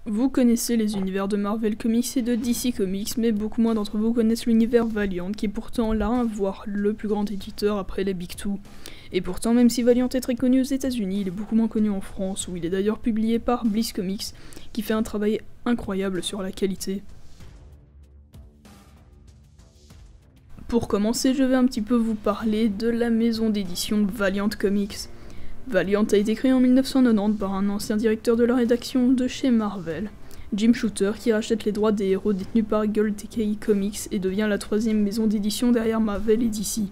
Vous connaissez les univers de Marvel Comics et de DC Comics, mais beaucoup moins d'entre vous connaissent l'univers Valiant, qui est pourtant l'un, voire le plus grand éditeur après les Big Two. Et pourtant, même si Valiant est très connu aux États-Unis, il est beaucoup moins connu en France, où il est d'ailleurs publié par Bliss Comics, qui fait un travail incroyable sur la qualité. Pour commencer, je vais un petit peu vous parler de la maison d'édition Valiant Comics. Valiant a été créé en 1990 par un ancien directeur de la rédaction de chez Marvel, Jim Shooter, qui rachète les droits des héros détenus par Gold Decay Comics et devient la troisième maison d'édition derrière Marvel et DC.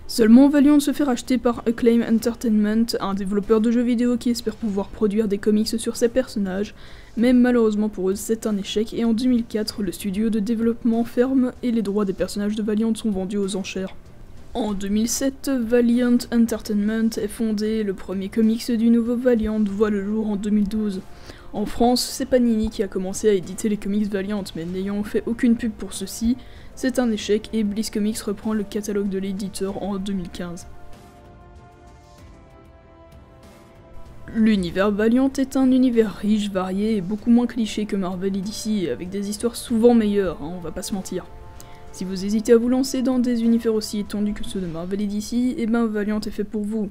Seulement, Valiant se fait racheter par Acclaim Entertainment, un développeur de jeux vidéo qui espère pouvoir produire des comics sur ses personnages, mais malheureusement pour eux c'est un échec et en 2004 le studio de développement ferme et les droits des personnages de Valiant sont vendus aux enchères. En 2007, Valiant Entertainment est fondé, le premier comics du nouveau Valiant voit le jour en 2012. En France, c'est Panini qui a commencé à éditer les comics Valiant, mais n'ayant fait aucune pub pour ceux-ci, c'est un échec et Bliss Comics reprend le catalogue de l'éditeur en 2015. L'univers Valiant est un univers riche, varié et beaucoup moins cliché que Marvel et DC, avec des histoires souvent meilleures, on va pas se mentir. Si vous hésitez à vous lancer dans des univers aussi étendus que ceux de Marvel et DC, eh ben Valiant est fait pour vous.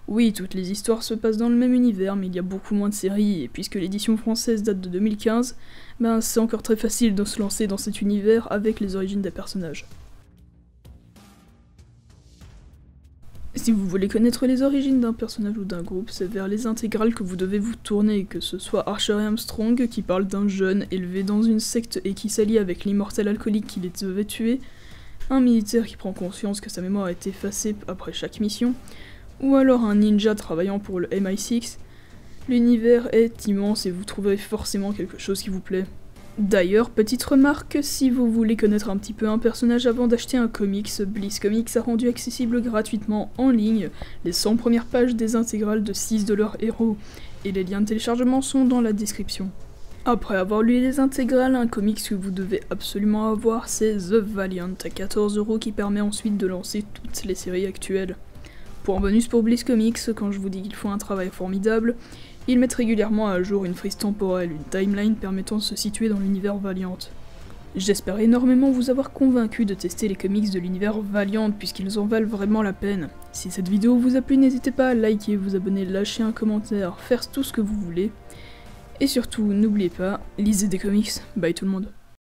Oui, toutes les histoires se passent dans le même univers, mais il y a beaucoup moins de séries, et puisque l'édition française date de 2015, ben c'est encore très facile de se lancer dans cet univers avec les origines des personnages. Si vous voulez connaître les origines d'un personnage ou d'un groupe, c'est vers les intégrales que vous devez vous tourner, que ce soit Archer et Armstrong qui parle d'un jeune élevé dans une secte et qui s'allie avec l'immortel alcoolique qui les devait tuer, un militaire qui prend conscience que sa mémoire a été effacée après chaque mission, ou alors un ninja travaillant pour le MI6, l'univers est immense et vous trouverez forcément quelque chose qui vous plaît. D'ailleurs, petite remarque, si vous voulez connaître un petit peu un personnage avant d'acheter un comics, Bliss Comics a rendu accessible gratuitement en ligne les 100 premières pages des intégrales de 6 de leurs héros, et les liens de téléchargement sont dans la description. Après avoir lu les intégrales, un comics que vous devez absolument avoir, c'est The Valiant à 14€ qui permet ensuite de lancer toutes les séries actuelles. Point bonus pour Bliss Comics, quand je vous dis qu'ils font un travail formidable, ils mettent régulièrement à jour une frise temporelle, une timeline permettant de se situer dans l'univers Valiant. J'espère énormément vous avoir convaincu de tester les comics de l'univers Valiant puisqu'ils en valent vraiment la peine. Si cette vidéo vous a plu, n'hésitez pas à liker, vous abonner, lâcher un commentaire, faire tout ce que vous voulez. Et surtout, n'oubliez pas, lisez des comics. Bye tout le monde.